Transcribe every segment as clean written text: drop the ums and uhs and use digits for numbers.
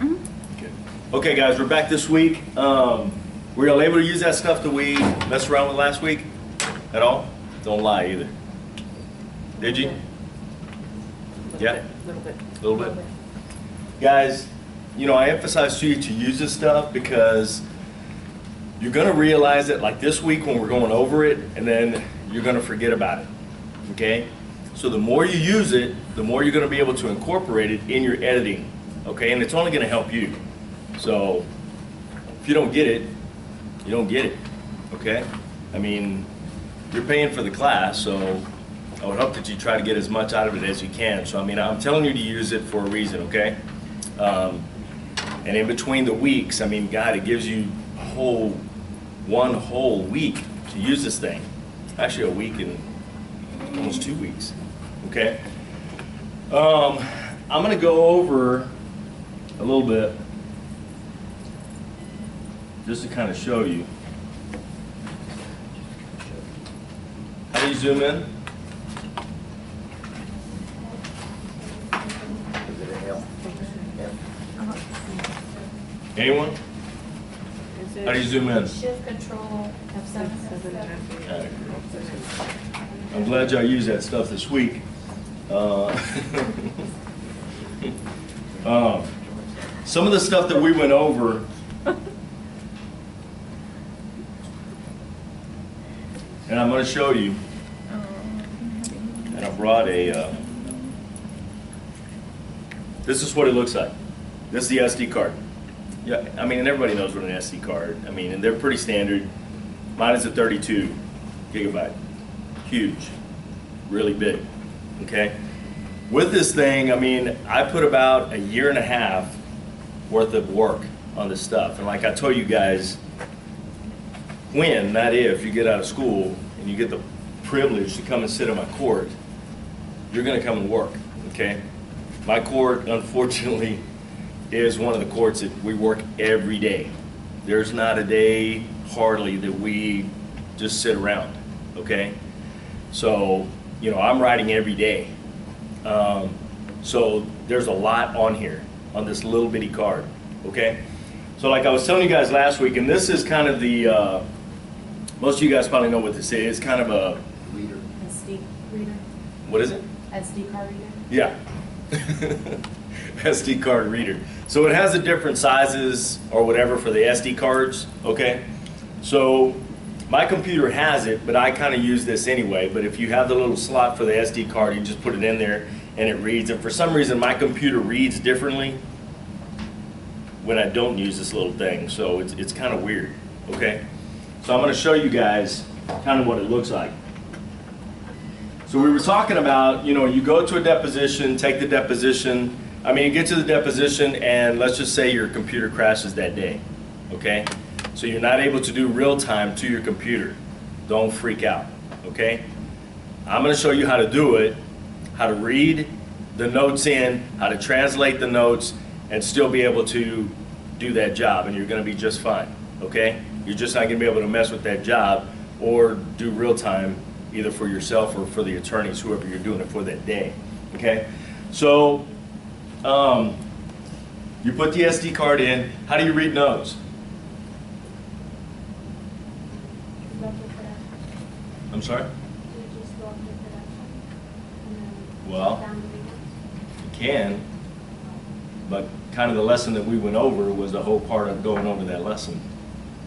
Okay. Okay, guys, we're back this week. Were y'all able to use that stuff that we messed around with last week at all? Don't lie either. Did you? Yeah? A little bit. Guys, you know, I emphasize to you to use this stuff because you're going to realize it like this week when we're going over it, and then you're going to forget about it. Okay? So the more you use it, the more you're going to be able to incorporate it in your editing. Okay? And it's only going to help you. So if you don't get it, you don't get it. Okay? I mean, you're paying for the class, so I would hope that you try to get as much out of it as you can. So I mean, I'm telling you to use it for a reason, okay? And in between the weeks, I mean, God, it gives you one whole week to use this thing. Actually, a week and almost 2 weeks, okay? I'm gonna go over a little bit just to kind of show you. How do you zoom in? Anyone? How do you zoom in? Shift Control F7. I'm glad y'all used that stuff this week. Some of the stuff that we went over, and I'm going to show you, and I brought a, this is what it looks like. This is the SD card. Yeah, I mean, and everybody knows what an SD card, I mean, and they're pretty standard. Mine is a 32 gigabyte. Huge, really big, okay? With this thing, I mean, I put about 1.5 years worth of work on this stuff. And like I told you guys, when, not if, you get out of school and you get the privilege to come and sit in my court, you're gonna come and work, okay? My court, unfortunately, is one of the courts that we work every day. There's not a day, hardly, that we just sit around, okay? So, you know, I'm writing every day. So there's a lot on here, on this little bitty card, okay? So like I was telling you guys last week, and this is kind of the, most of you guys probably know what this is. It's kind of a Reader. SD reader. What is it? SD card reader. Yeah. SD card reader. So it has the different sizes or whatever for the SD cards, okay? So my computer has it, but I kind of use this anyway. But if you have the little slot for the SD card, you just put it in there and it reads. And for some reason, my computer reads differently when I don't use this little thing. So it's kind of weird, okay? So I'm going to show you guys kind of what it looks like. So we were talking about, you know, you go to a deposition, take the deposition. I mean, you get to the deposition and let's just say your computer crashes that day, okay? So you're not able to do real time to your computer. Don't freak out, okay? I'm gonna show you how to do it, how to read the notes in, how to translate the notes, and still be able to do that job, and you're gonna be just fine, okay? You're just not gonna be able to mess with that job or do real time either for yourself or for the attorneys, whoever you're doing it for that day, okay? So, you put the SD card in. How do you read notes? I'm sorry? Well, you can, but kind of the lesson that we went over was the whole part of going over that lesson.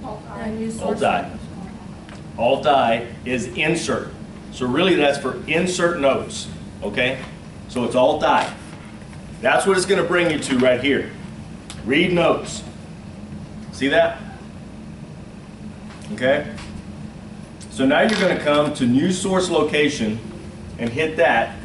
Alt-I. Alt-I is insert. So really that's for insert notes, okay? So it's Alt-I. That's what it's going to bring you to right here. Read notes. See that? Okay? So now you're going to come to New Source Location and hit that.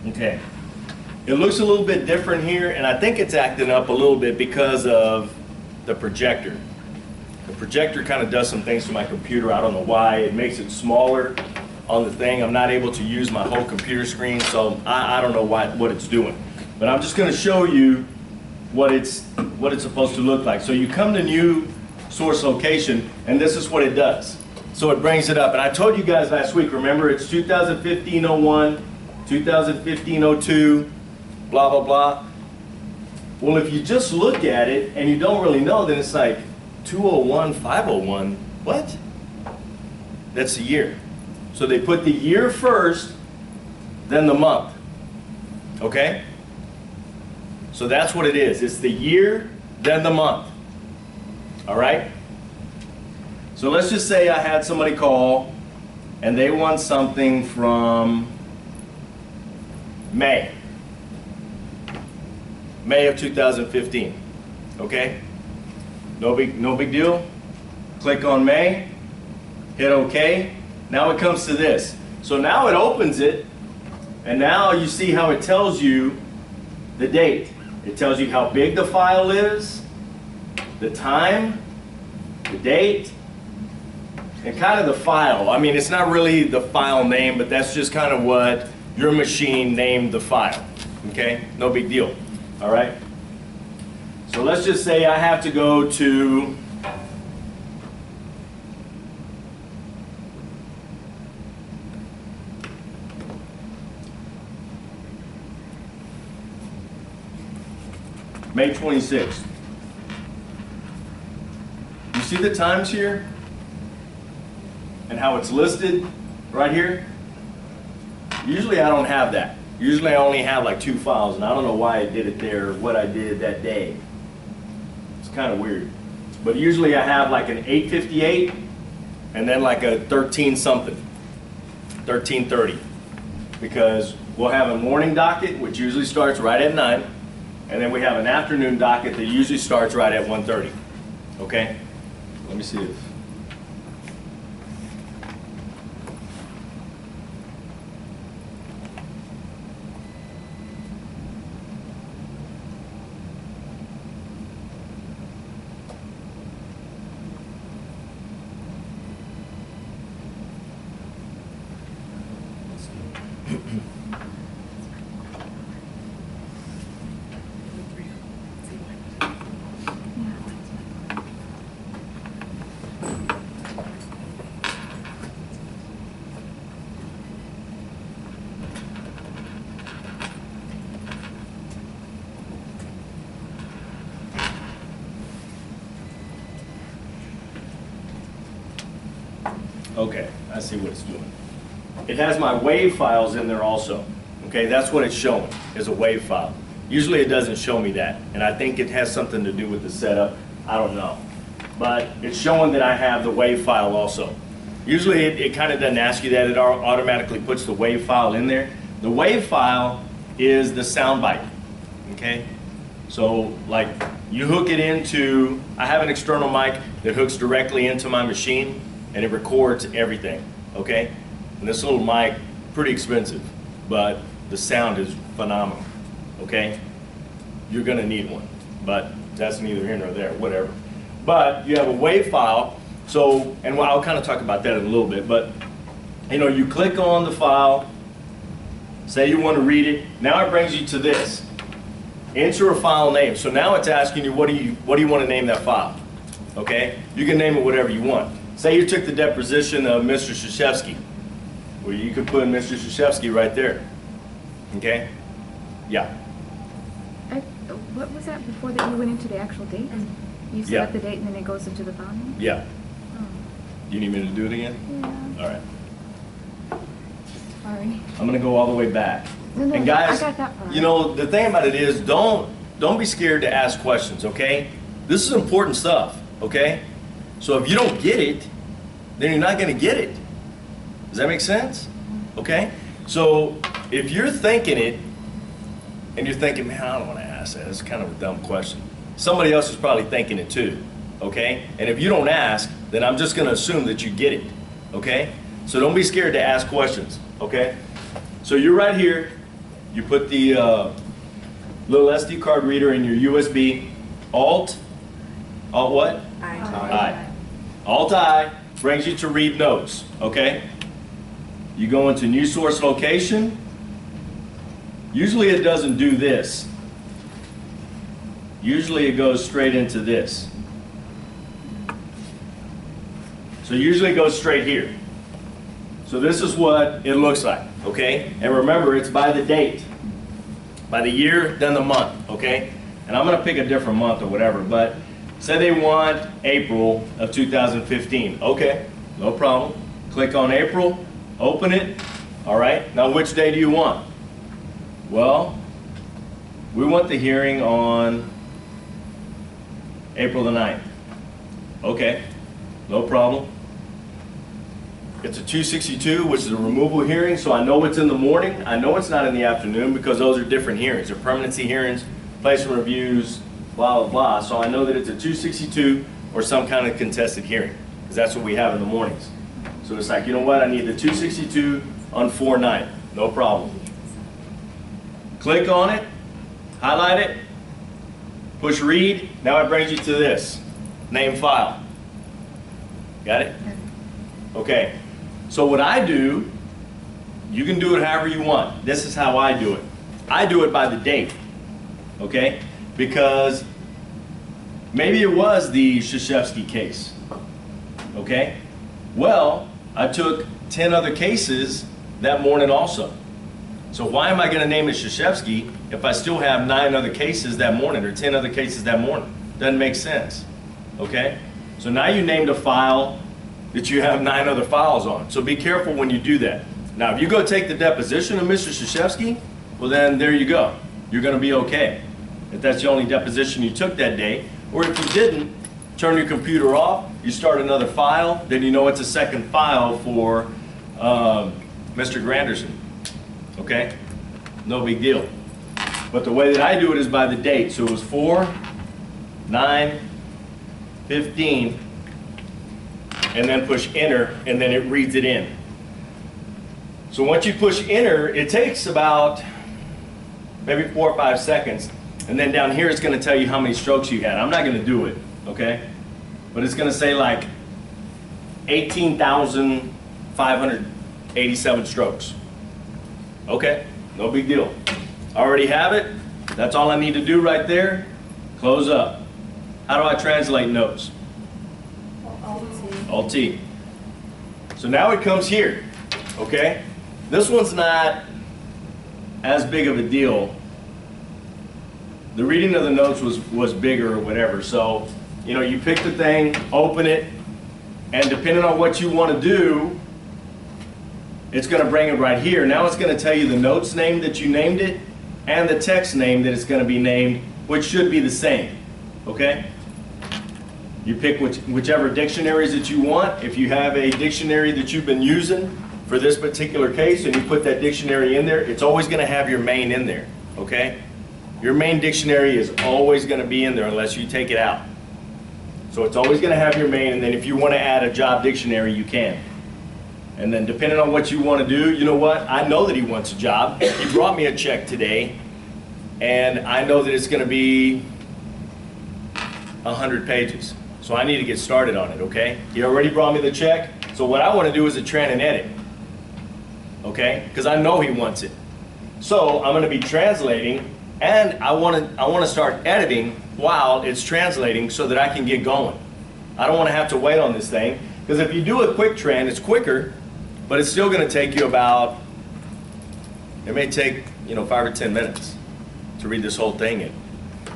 Okay. It looks a little bit different here, and I think it's acting up a little bit because of the projector. The projector kind of does some things to my computer. I don't know why. It makes it smaller on the thing. I'm not able to use my whole computer screen, so I don't know what it's doing. But I'm just going to show you what it's supposed to look like. So you come to new source location, and this is what it does. So it brings it up. And I told you guys last week, remember, it's 2015-01, 2015-02, blah, blah, blah. Well, if you just look at it and you don't really know, then it's like 201-501. What? That's the year. So they put the year first, then the month. Okay? So that's what it is. It's the year, then the month. All right? So let's just say I had somebody call and they want something from May of 2015. Okay? No big deal. Click on May, hit OK. Now it comes to this. So now it opens it, and now you see how it tells you the date. It tells you how big the file is, the time, the date, and kind of the file. I mean, it's not really the file name, but that's just kind of what your machine named the file. Okay? No big deal. All right? So let's just say I have to go to May 26th. You see the times here? And how it's listed right here? Usually I don't have that. Usually I only have like 2 files, and I don't know why I did it there or what I did that day. It's kind of weird. But usually I have like an 858 and then like a 13 something, 1330. Because we'll have a morning docket, which usually starts right at 9. And then we have an afternoon docket that usually starts right at 1:30. Okay? Let me see if. Okay, I see what it's doing. It has my WAV files in there also. Okay, that's what it's showing, is a WAV file. Usually it doesn't show me that, and I think it has something to do with the setup. I don't know. But it's showing that I have the WAV file also. Usually it kind of doesn't ask you that. It automatically puts the WAV file in there. The WAV file is the soundbite. Okay? So, like, you hook it into, I have an external mic that hooks directly into my machine, and it records everything, okay? And this little mic, pretty expensive, but the sound is phenomenal, okay? You're gonna need one, but that's neither here nor there, whatever. But you have a WAV file, so, and I'll kind of talk about that in a little bit, but, you know, you click on the file, say you want to read it, now it brings you to this. Enter a file name. So now it's asking you, what do you want to name that file? Okay? You can name it whatever you want. Say you took the deposition of Mr. Krzyzewski. Well, you could put Mr. Krzyzewski right there. Okay? Yeah. What was that before that you went into the actual date? You set up the date and then it goes into the file name? Yeah. Oh. You need me to do it again? Yeah. All right. Sorry. I'm going to go all the way back. No, And guys, I got that part. you know, the thing about it is, don't be scared to ask questions, okay? This is important stuff, okay? So if you don't get it, then you're not going to get it. Does that make sense? Okay? So if you're thinking it, and you're thinking, man, I don't want to ask that. It's kind of a dumb question. Somebody else is probably thinking it too, okay? And if you don't ask, then I'm just going to assume that you get it, okay? So don't be scared to ask questions, okay? So you're right here. You put the little SD card reader in your USB. Alt what? I. Alt I brings you to read notes, okay? You go into new source location. Usually it doesn't do this. Usually it goes straight into this. So usually it goes straight here. So this is what it looks like, okay? And remember, it's by the date. By the year, then the month, okay? And I'm gonna pick a different month or whatever, but say they want April of 2015. Okay, no problem. Click on April, open it. All right, now which day do you want? Well, we want the hearing on April the 9th. Okay, no problem. It's a 262, which is a removal hearing, so I know it's in the morning. I know it's not in the afternoon because those are different hearings. They're permanency hearings, placement reviews, blah, blah, blah. So I know that it's a 262 or some kind of contested hearing because that's what we have in the mornings. So it's like, you know what, I need the 262 on 4/9, no problem. Click on it, highlight it, push read. Now it brings you to this, name file. Got it? Okay, so what I do, you can do it however you want. This is how I do it. I do it by the date, okay? Because maybe it was the Krzyzewski case, okay? Well, I took 10 other cases that morning also. So why am I going to name it Krzyzewski if I still have 9 other cases that morning or 10 other cases that morning? Doesn't make sense, okay? So now you named a file that you have 9 other files on. So be careful when you do that. Now, if you go take the deposition of Mr. Krzyzewski, well then there you go. You're going to be okay. If that's the only deposition you took that day, or if you didn't, turn your computer off, you start another file, then you know it's a second file for Mr. Granderson, okay? No big deal. But the way that I do it is by the date. So it was 4/9/15, and then push enter, and then it reads it in. So once you push enter, it takes about maybe 4 or 5 seconds. And then down here, it's going to tell you how many strokes you had. I'm not going to do it, okay? But it's going to say like 18,587 strokes. Okay, no big deal. I already have it. That's all I need to do right there. Close up. How do I translate notes? Alt-T. So now it comes here, okay? This one's not as big of a deal. The reading of the notes was bigger or whatever. So, you know, you pick the thing, open it, and depending on what you want to do, it's going to bring it right here. Now it's going to tell you the notes name that you named it and the text name that it's going to be named, which should be the same, okay? You pick whichever dictionaries that you want. If you have a dictionary that you've been using for this particular case and you put that dictionary in there, it's always going to have your main in there, okay? Your main dictionary is always going to be in there unless you take it out. So it's always going to have your main, and then if you want to add a job dictionary, you can. And then depending on what you want to do, you know what? I know that he wants a job. He brought me a check today, and I know that it's going to be 100 pages. So I need to get started on it, okay? He already brought me the check, so what I want to do is a tran and edit, okay? Because I know he wants it. So I'm going to be translating, and I want to start editing while it's translating so that I can get going. I don't want to have to wait on this thing, because if you do a quick tran, it's quicker, but it's still going to take you about, it may take, you know, 5 or 10 minutes to read this whole thing in.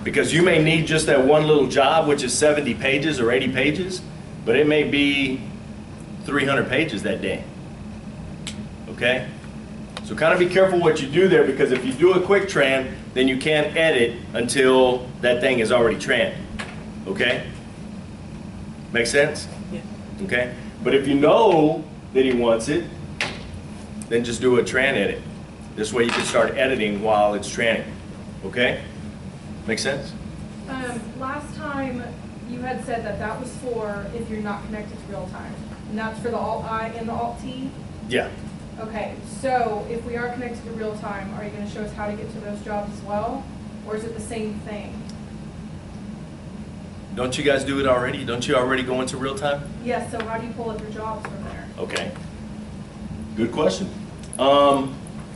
Because you may need just that one little job, which is 70 pages or 80 pages, but it may be 300 pages that day, okay? So kind of be careful what you do there, because if you do a quick tran, then you can't edit until that thing is already tran, okay? Make sense? Yeah. Okay? But if you know that he wants it, then just do a tran edit. This way you can start editing while it's tranning, okay? Make sense? Last time you had said that that was for if you're not connected to real time, and that's for the Alt-I and the Alt-T? Yeah. Okay, so if we are connected to real time, are you going to show us how to get to those jobs as well? or is it the same thing? Don't you guys do it already? Don't you already go into real time? Yes, so how do you pull up your jobs from there? Okay. Good question.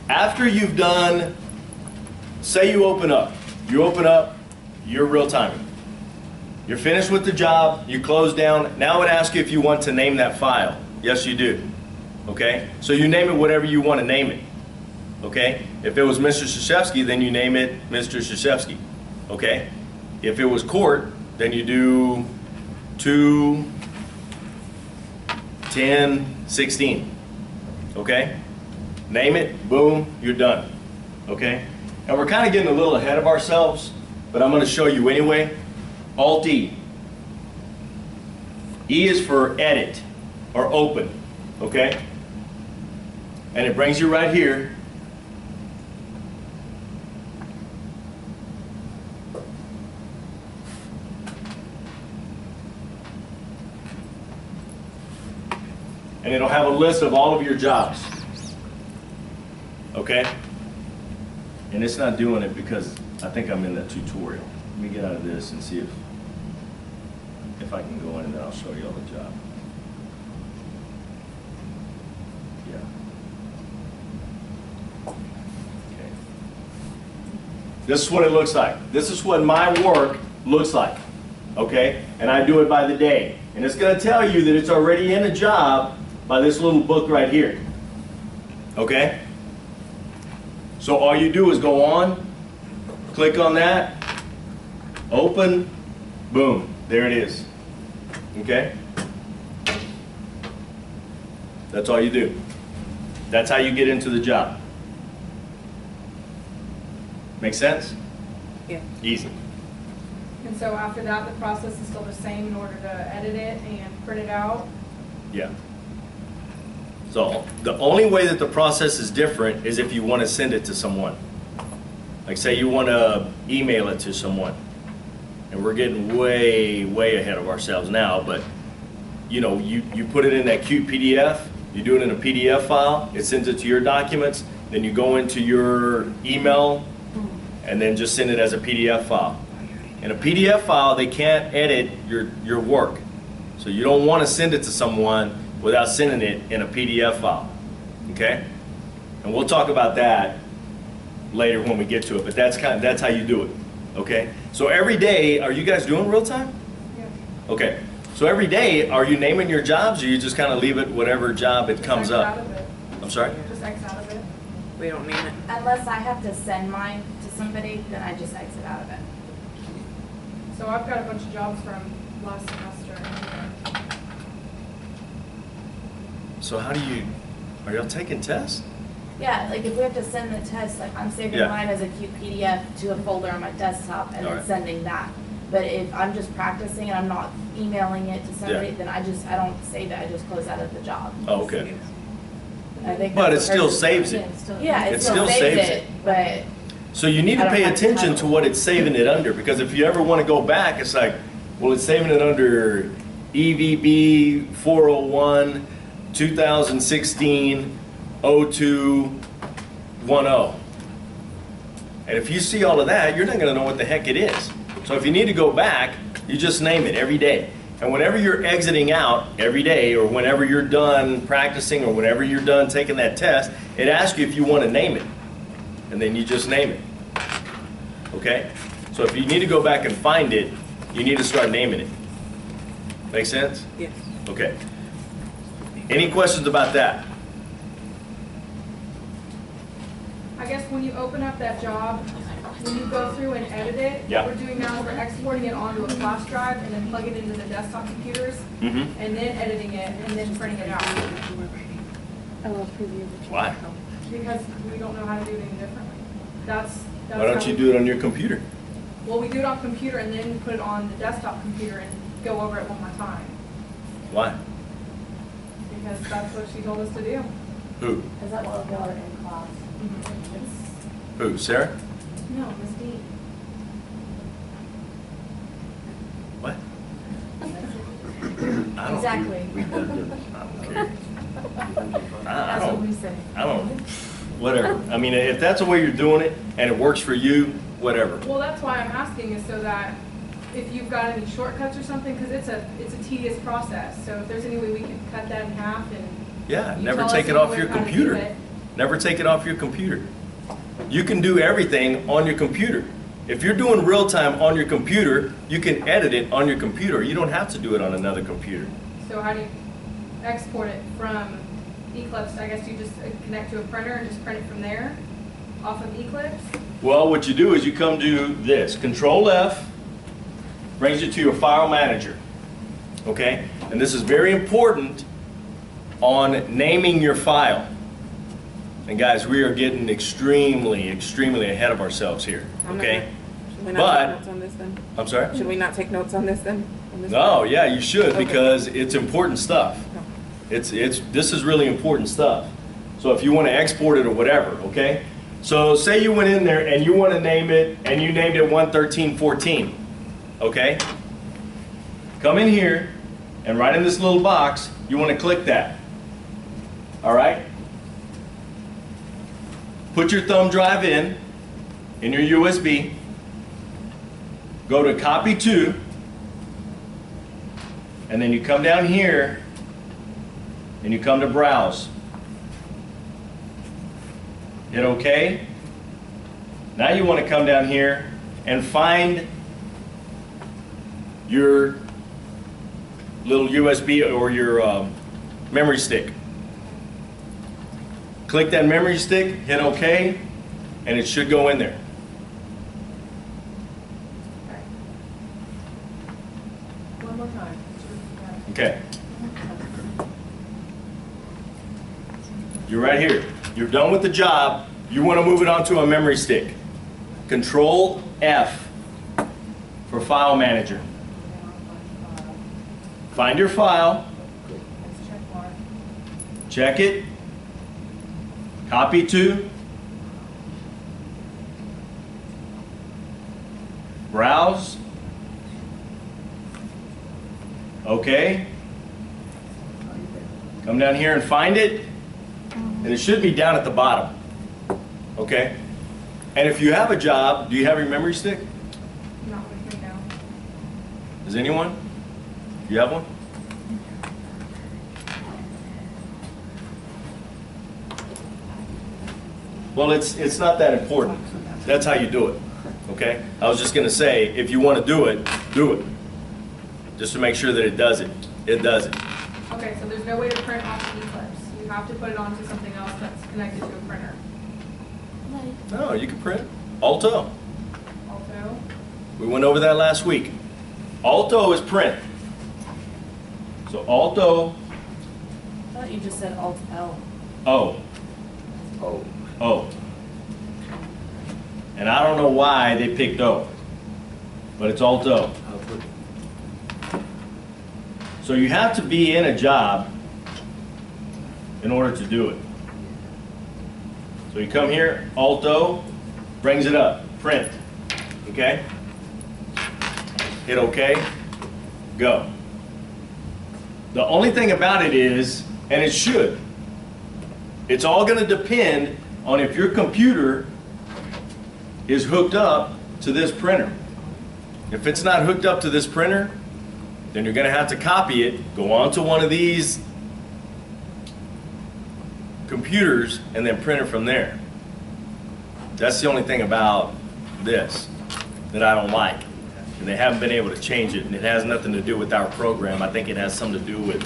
After you've done, say you open up, you're real timing. You're finished with the job, you close down. Now it asks you if you want to name that file. Yes, you do. Okay? So you name it whatever you want to name it. Okay? If it was Mr. Krzyzewski, then you name it Mr. Krzyzewski. Okay? If it was court, then you do 2, 10, 16. Okay? Name it, boom, you're done. Okay? And we're kind of getting a little ahead of ourselves, but I'm going to show you anyway. Alt-E. E is for edit or open. Okay? And it brings you right here. And it'll have a list of all of your jobs. Okay? And it's not doing it because I think I'm in that tutorial. Let me get out of this and see if I can go in and then I'll show you all the job. Yeah. Okay. This is what it looks like. This is what my work looks like. Okay? And I do it by the day. And it's going to tell you that it's already in a job by this little book right here. Okay? So all you do is go on, click on that, open, boom, there it is. Okay? That's all you do. That's how you get into the job. Make sense? Yeah. Easy. And so after that, the process is still the same in order to edit it and print it out? Yeah. So the only way that the process is different is if you want to send it to someone. Like say you want to email it to someone. And we're getting way, way ahead of ourselves now, but you know, you put it in that cute PDF, you do it in a PDF file, it sends it to your documents, then you go into your email and then just send it as a PDF file. In a PDF file, they can't edit your work. So you don't want to send it to someone without sending it in a PDF file. Okay? And we'll talk about that later when we get to it, but that's how you do it. Okay? So every day, are you guys doing real time? Yeah. Okay. So every day, are you naming your jobs, or you just kind of leave it whatever job it comes Just X up? out of it. I'm sorry? Just X out of it. We don't name it. Unless I have to send mine to somebody, then I just exit out of it. So I've got a bunch of jobs from last semester. So how do you, are y'all taking tests? Yeah, like if we have to send the test, like I'm saving Yeah. mine as a cute PDF to a folder on my desktop and then Alright. sending that. But if I'm just practicing and I'm not emailing it to somebody, Yeah. then I don't save it, I just close out of the job. Oh, okay. I think But that's it what still hers- saves it. Yeah, It it still still saves saves it. it, but So you need I to don't pay have the attention to title. what it's saving it under, because if you ever want to go back, it's like, well, it's saving it under EVB 401 2016 0210. And if you see all of that, you're not going to know what the heck it is. So if you need to go back, you just name it every day. And whenever you're exiting out every day, or whenever you're done practicing, or whenever you're done taking that test, it asks you if you want to name it. And then you just name it. Okay? So if you need to go back and find it, you need to start naming it. Make sense? Yes. Okay. Any questions about that? I guess when you open up that job, when you go through and edit it, Yeah. what we're doing now is we're exporting it onto a flash drive and then plugging it into the desktop computers, Mm-hmm. and then editing it, and then printing it out. I will preview the Why? Because we don't know how to do it any differently. That's Why don't you do it on your computer? Well, we do it on computer and then put it on the desktop computer and go over it one more time. Why? Because that's what she told us to do. Who? is that what y'all are in class? Who? Sarah? No, Miss D. What? I don't. Exactly. I don't care. I That's what we don't. say. I don't. Whatever. I mean, if that's the way you're doing it and it works for you, whatever. Well, that's why I'm asking, is so that if you've got any shortcuts or something, because it's a tedious process. So if there's any way we can cut that in half and Yeah, you never tell take us it any off way your how to do computer. it. Never take it off your computer. You can do everything on your computer. If you're doing real time on your computer, you can edit it on your computer. You don't have to do it on another computer. So how do you export it from Eclipse? I guess you just connect to a printer and just print it from there off of Eclipse? Well, what you do is you come to this. Control F brings you to your file manager. Okay? And this is very important on naming your file. And guys, we are getting extremely, extremely ahead of ourselves here. Okay? Should we not take notes on this then? I'm sorry? Should we not take notes on this then? On this No, one? yeah, you should, Okay. because it's important stuff. This is really important stuff. So if you want to export it or whatever, okay? So say you went in there and you want to name it, and you named it 11314, okay? Come in here, and right in this little box, you want to click that. All right? Put your thumb drive in your USB. Go to copy to, and then you come down here and you come to browse. Hit OK. Now you want to come down here and find your little USB or your memory stick. Click that memory stick, hit OK, and it should go in there. One more time. Okay. You're right here. You're done with the job. You want to move it onto a memory stick. Control F for File Manager. Find your file. Check it. Copy to. Browse. Okay. Come down here and find it. And it should be down at the bottom. Okay? And if you have a job, do you have your memory stick? Not with me now. Does anyone? You have one? Well, it's not that important. That's how you do it. Okay? I was just going to say, if you want to do it, do it. Just to make sure that it does it. It does it. Okay, so there's no way to print off of Eclipse. You have to put it onto something else that's connected to a printer. No, you can print. Alto. Also, We went over that last week. Alto is print. So Alto, I thought you just said Alt L. O. Oh, O. And I don't know why they picked O, but it's Alto. I'll put So you have to be in a job in order to do it. So you come here, Alto, brings it up, print, okay? Hit OK, go. The only thing about it is, and it should, it's all going to depend on if your computer is hooked up to this printer. If it's not hooked up to this printer, then you're going to have to copy it, go onto one of these computers, and then print it from there. That's the only thing about this that I don't like. And they haven't been able to change it, and it has nothing to do with our program. I think it has something to do with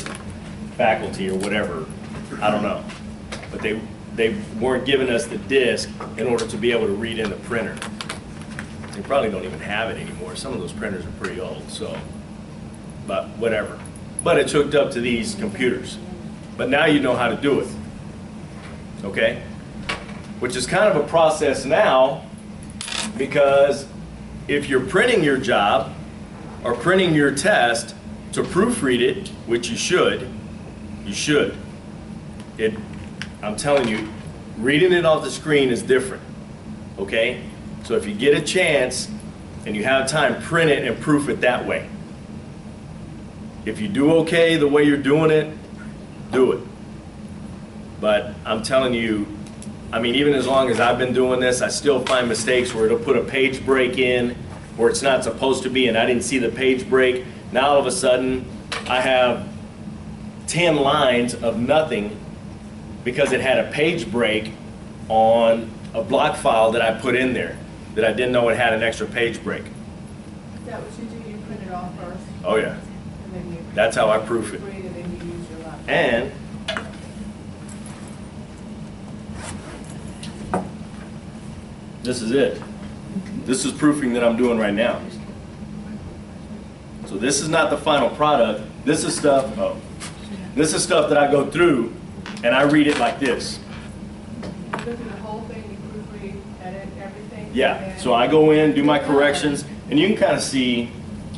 faculty or whatever. I don't know. But they weren't giving us the disk in order to be able to read in the printer. They probably don't even have it anymore. Some of those printers are pretty old, so, but whatever. But it's hooked up to these computers. But now you know how to do it, okay? Which is kind of a process now, because if you're printing your job or printing your test to proofread it, which you should. I'm telling you, reading it off the screen is different, okay? So if you get a chance and you have time, print it and proof it that way. If you do okay the way you're doing it, do it. But I'm telling you, I mean, even as long as I've been doing this, I still find mistakes where it'll put a page break in where it's not supposed to be, and I didn't see the page break. Now all of a sudden, I have 10 lines of nothing because it had a page break on a block file that I put in there that I didn't know it had an extra page break. Is that what you do? You print it off first? Oh yeah, And then you that's how I proof it. read it and you use your laptop? And this is it. This is proofing that I'm doing right now. So this is not the final product. This is stuff, this is stuff that I go through and I read it like this. You go through the whole thing, you proofread, edit everything? Yeah, and so I go in, do my corrections, and you can kind of see,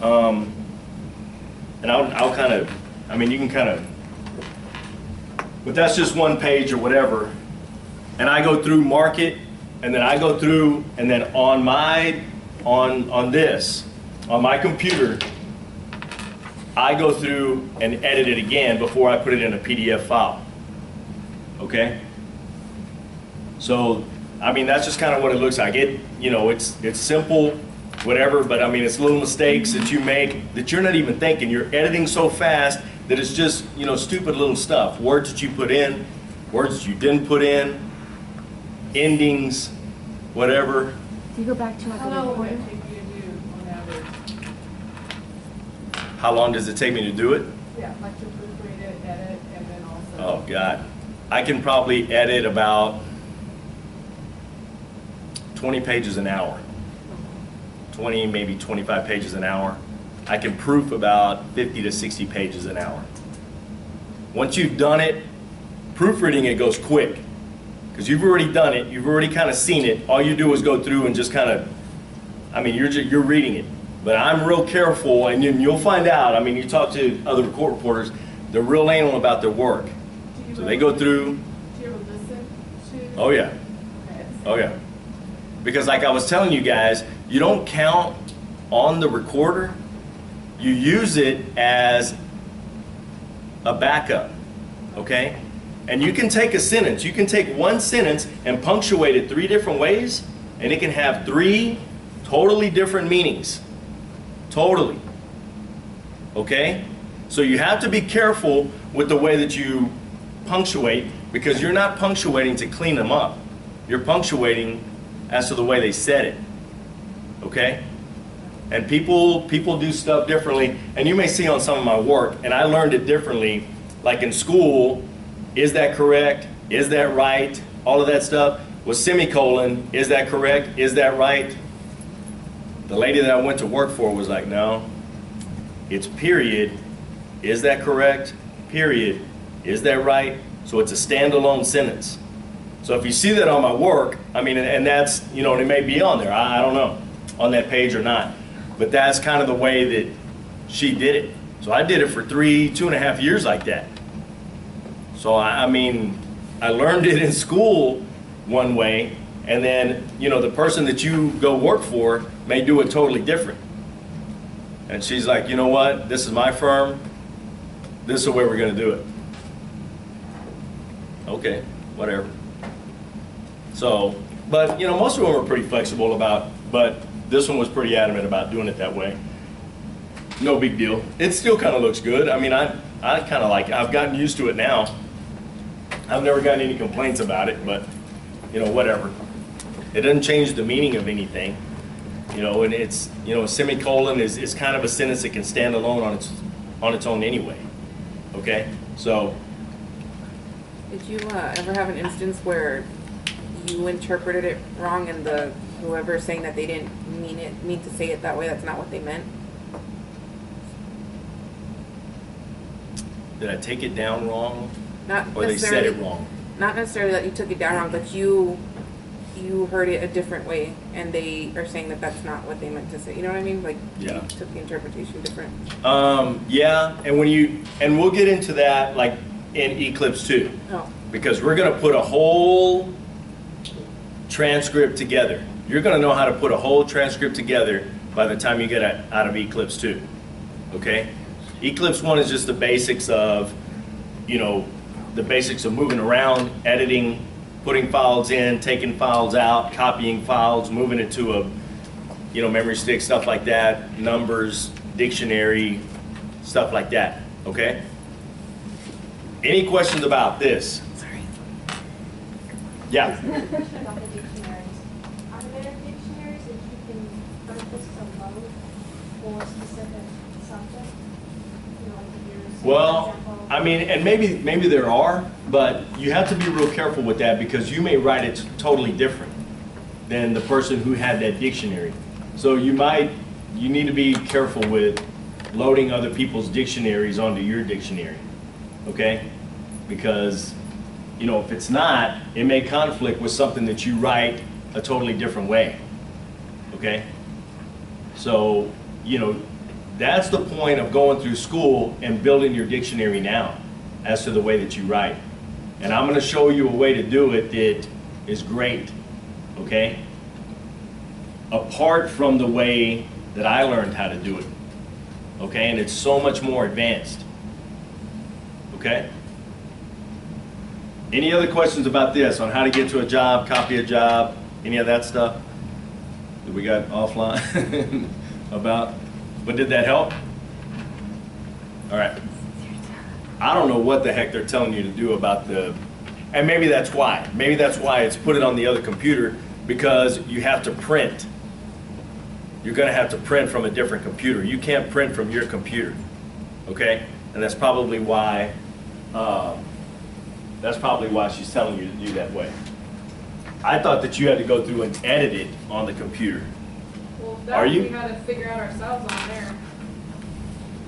and I'll kind of, I mean, you can kind of, but that's just one page or whatever. And I go through, mark it, and then I go through, and then on my, on this, on my computer, I go through and edit it again before I put it in a PDF file. Okay? So, I mean, that's just kind of what it looks like. It, you know, it's simple, whatever, but I mean, it's little mistakes that you make that you're not even thinking. You're editing so fast that it's just, you know, stupid little stuff. Words that you put in, words that you didn't put in, endings, whatever. Do you go back to like How a long would recorder? it take you to do on average? How long does it take me to do it? Yeah, like to proofread it, edit, and then also. Oh, God. I can probably edit about 20 pages an hour. 20, maybe 25 pages an hour. I can proof about 50 to 60 pages an hour. Once you've done it, proofreading it goes quick. Because you've already done it, you've already kind of seen it. All you do is go through and just kind of, I mean, you're reading it. But I'm real careful, and you'll find out. I mean, you talk to other court reporters, they're real anal about their work. So they go through. Do you ever listen to? Oh yeah, Okay. oh yeah. Because like I was telling you guys, you don't count on the recorder. You use it as a backup, okay? And you can take a sentence, you can take one sentence and punctuate it 3 different ways, and it can have 3 totally different meanings. Totally. Okay? So you have to be careful with the way that you punctuate, because you're not punctuating to clean them up. You're punctuating as to the way they said it. Okay? And people do stuff differently, and you may see on some of my work, and I learned it differently, like in school. Is that correct? Is that right? All of that stuff was semicolon. Is that correct? Is that right? The lady that I went to work for was like, no, it's period. Is that correct? Period. Is that right? So it's a standalone sentence. So if you see that on my work, I mean, and that's, you know, and it may be on there, I don't know, on that page or not. But that's kind of the way that she did it. So I did it for 2.5 years like that. So I mean, I learned it in school one way, and then, you know, the person that you go work for may do it totally different. And she's like, you know what, this is my firm, this is the way we're gonna do it. Okay, whatever. So, but you know, most of them are pretty flexible about, but this one was pretty adamant about doing it that way. No big deal. It still kind of looks good. I mean, I kind of like it. I've gotten used to it now. I've never gotten any complaints about it, but you know, whatever. It doesn't change the meaning of anything. You know, and it's, you know, a semicolon is kind of a sentence that can stand alone on its own anyway. Okay? So, Did you ever have an instance where you interpreted it wrong and whoever's saying that they didn't mean to say it that way, that's not what they meant? did I take it down wrong? Not Or they said necessarily, it wrong? not necessarily that you took it down wrong, but you heard it a different way and they are saying that that's not what they meant to say. You know what I mean? Like, Yeah. you took the interpretation different. Yeah, and we'll get into that like in Eclipse 2. Oh. Because we're gonna put a whole transcript together. You're gonna know how to put a whole transcript together by the time you get out of Eclipse 2. Okay? Eclipse 1 is just the basics of, you know, the basics of moving around, editing, putting files in, taking files out, copying files, moving it to a, memory stick, stuff like that, numbers, dictionary, stuff like that, okay? Any questions about this? Sorry. Yeah. Question about the dictionaries. Are there dictionaries that you can purchase to load for a specific subject? Like yours, Well, for example? I mean, and maybe there are, but you have to be real careful with that because you may write it totally different than the person who had that dictionary. So you need to be careful with loading other people's dictionaries onto your dictionary, okay? Because, if it's not, it may conflict with something that you write a totally different way, okay? So, that's the point of going through school and building your dictionary now as to the way that you write. And I'm going to show you a way to do it that is great, okay? Apart from the way that I learned how to do it, okay? And it's so much more advanced, okay? Any other questions about this on how to get to a job, copy a job, any of that stuff that we got offline about? But did that help? All right. I don't know what the heck they're telling you to do about and maybe that's why. Maybe that's why it's put it on the other computer, because you have to print. You're going to have to print from a different computer. You can't print from your computer, okay? And that's probably why. That's probably why she's telling you to do that way. I thought that you had to go through and edit it on the computer. Well, Are that you? we had to figure out ourselves on there.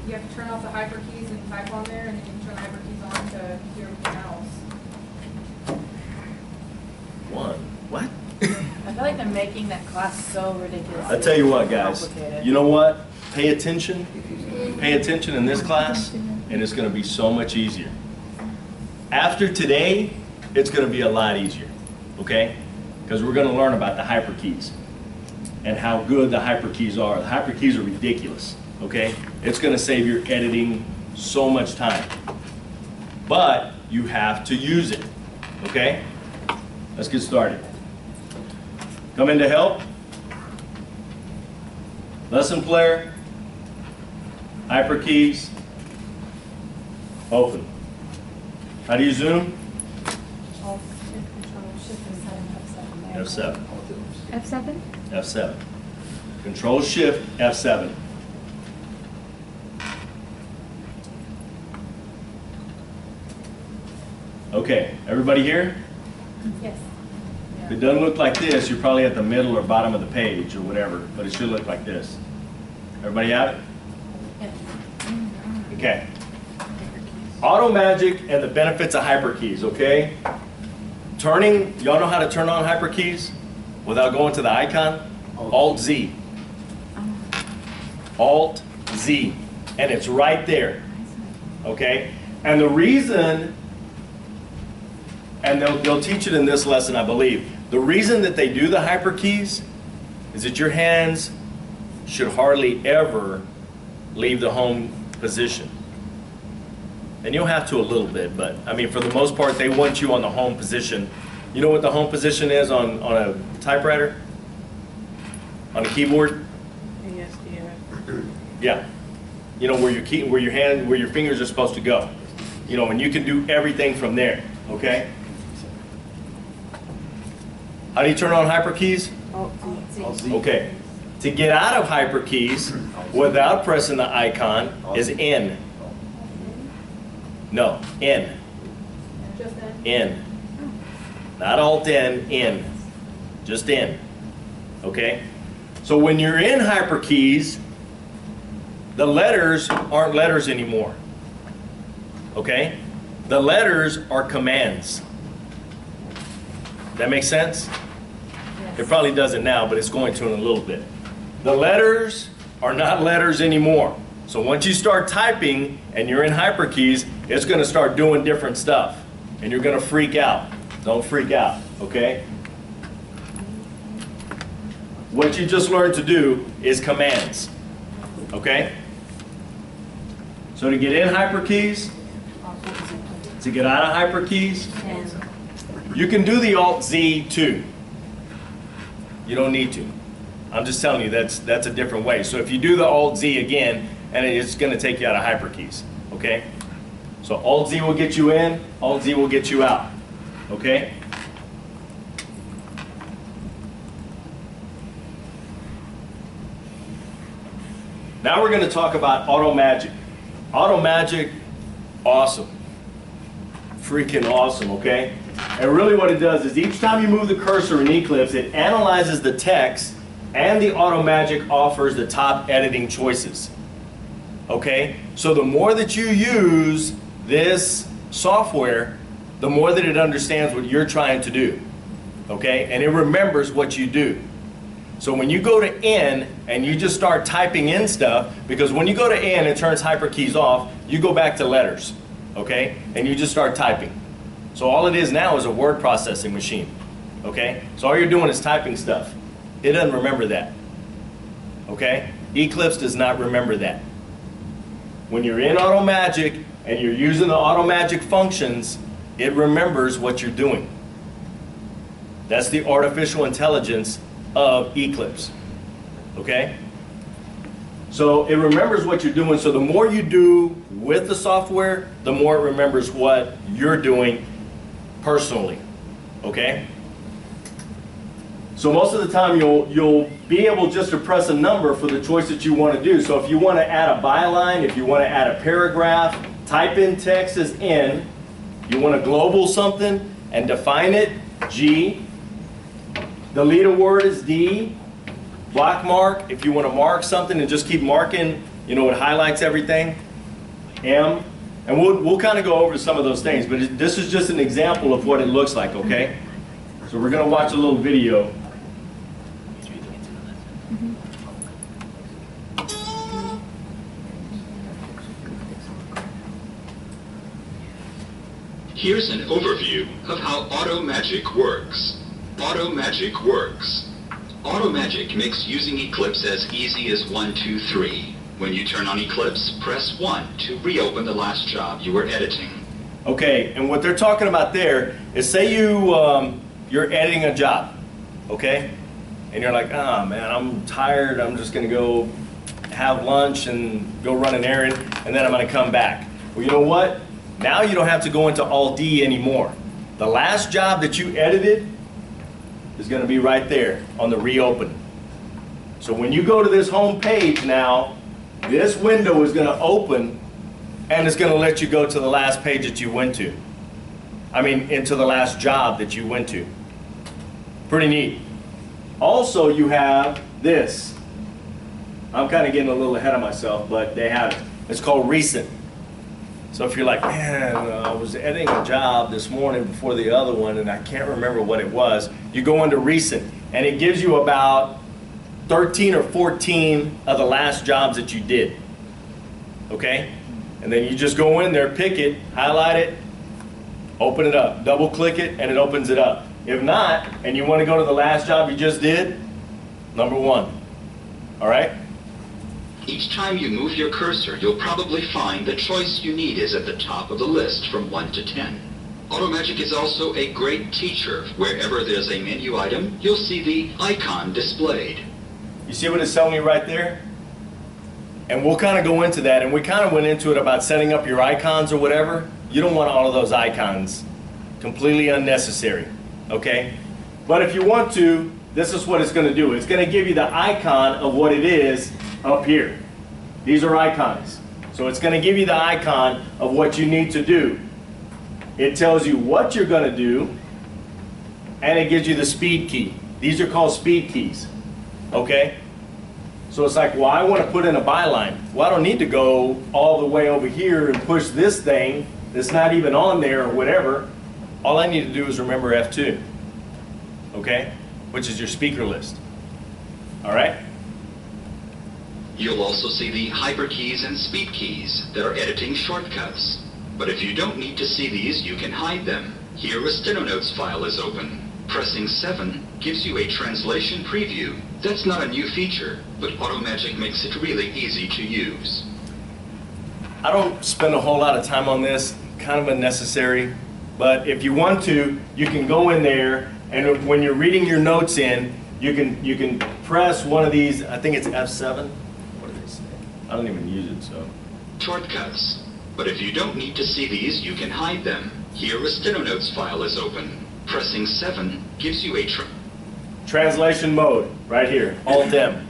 You have to turn off the hyperkeys and type on there, and then you turn the hyperkeys on to do everything else. What? I feel like they're making that class so ridiculous. I tell you what, guys. Complicated. You know what? Pay attention in this class, and it's going to be so much easier. After today, it's going to be a lot easier, okay? Because we're going to learn about the hyperkeys and how good the hyperkeys are. The hyperkeys are ridiculous, okay? It's going to save your editing so much time. But you have to use it, okay? Let's get started. Come in to help. Lesson player. Hyperkeys. Open. How do you zoom? Alt, Shift, Control, Shift, and 7, F7. F7. F7? F7. Control Shift F7. Okay, everybody here? Yes. If it doesn't look like this, you're probably at the middle or bottom of the page or whatever, but it should look like this. Everybody have it? Okay. Auto Magic and the benefits of hyperkeys, okay? Y'all know how to turn on hyperkeys without going to the icon? Alt-Z. Alt-Z. And it's right there, okay? And the reason, and they'll teach it in this lesson, I believe, the reason that they do the hyperkeys is that your hands should hardly ever leave the home position. And you'll have to a little bit, but I mean, for the most part, they want you on the home position. You know what the home position is on a typewriter? On a keyboard? Yes, yeah. Yeah. You know, where your fingers are supposed to go. You know, and you can do everything from there, okay? How do you turn on hyperkeys? Alt-Z. Okay. To get out of hyperkeys without pressing the icon is N. No, N. Just then. N. Not Alt-N, N. Just N. Okay? So when you're in hyperkeys, the letters aren't letters anymore. Okay? The letters are commands. That makes sense? It probably doesn't now, but it's going to in a little bit. The letters are not letters anymore. So once you start typing and you're in hyperkeys, it's going to start doing different stuff. And you're going to freak out. Don't freak out, okay? What you just learned to do is commands, okay? So to get in hyperkeys, to get out of hyperkeys, You can do the Alt-Z too. You don't need to. I'm just telling you that's a different way. So if you do the Alt-Z again, and it's going to take you out of hyperkeys, okay? So Alt-Z will get you in, Alt-Z will get you out, okay? Now we're going to talk about Auto Magic. Auto Magic, awesome. Freaking awesome, okay? And really what it does is each time you move the cursor in Eclipse, it analyzes the text, and the Auto Magic offers the top editing choices. Okay? So the more that you use this software, the more that it understands what you're trying to do. Okay? And it remembers what you do. So when you go to N and you just start typing in stuff, because when you go to N, it turns hyperkeys off, you go back to letters. Okay? And you just start typing. So all it is now is a word processing machine. Okay? So all you're doing is typing stuff. It doesn't remember that. Okay? Eclipse does not remember that. When you're in Auto Magic and you're using the Auto Magic functions, it remembers what you're doing. That's the artificial intelligence of Eclipse. Okay? So it remembers what you're doing, so the more you do with the software, the more it remembers what you're doing personally. Okay? So most of the time you'll be able just to press a number for the choice that you want to do. So if you want to add a byline, if you want to add a paragraph, type in text as N, you want to global something and define it, G, delete a word is D, block mark, if you want to mark something and just keep marking, you know, it highlights everything, M, and we'll kind of go over some of those things, but this is just an example of what it looks like, okay? So we're going to watch a little video. Here's an overview of how Auto Magic works. Auto Magic works. Auto Magic makes using Eclipse as easy as 1, 2, 3. When you turn on Eclipse, press 1 to reopen the last job you were editing. Okay, and what they're talking about there is, say you're editing a job, okay? And you're like, oh man, I'm tired, I'm just gonna go have lunch and go run an errand, and then I'm gonna come back. Well, you know what? Now you don't have to go into Alt-D anymore. The last job that you edited is gonna be right there on the reopen. So when you go to this home page now, this window is gonna open and it's gonna let you go to the last page that you went to. I mean, into the last job that you went to. Pretty neat. Also, you have this. I'm kind of getting a little ahead of myself, but they have it. It's called Recent. So if you're like, man, I was editing a job this morning before the other one and I can't remember what it was, you go into Recent and it gives you about 13 or 14 of the last jobs that you did. Okay? And then you just go in there, pick it, highlight it, open it up, double click it, and it opens it up. If not, and you want to go to the last job you just did, number 1. All right? Each time you move your cursor, you'll probably find the choice you need is at the top of the list from 1 to 10. Auto Magic is also a great teacher. Wherever there's a menu item, you'll see the icon displayed. You see what it's telling me right there? And we'll kind of go into that, and we kind of went into it about setting up your icons or whatever. You don't want all of those icons. Completely unnecessary, okay? But if you want to, this is what it's going to do. It's going to give you the icon of what it is up here. These are icons. So it's going to give you the icon of what you need to do. It tells you what you're going to do, and it gives you the speed key. These are called speed keys, okay? So it's like, well, I want to put in a byline. Well, I don't need to go all the way over here and push this thing that's not even on there or whatever. All I need to do is remember F2, okay? Which is your speaker list, all right? You'll also see the hyper keys and speed keys that are editing shortcuts. But if you don't need to see these, you can hide them. Here a Steno Notes file is open. Pressing 7 gives you a translation preview. That's not a new feature, but Auto Magic makes it really easy to use. I don't spend a whole lot of time on this, kind of unnecessary. But if you want to, you can go in there, and when you're reading your notes in, you can press one of these. I think it's F7. What do they say? I don't even use it, so. Shortcuts. But if you don't need to see these, you can hide them. Here a steno notes file is open. Pressing 7 gives you a Translation mode, right here, Alt-M.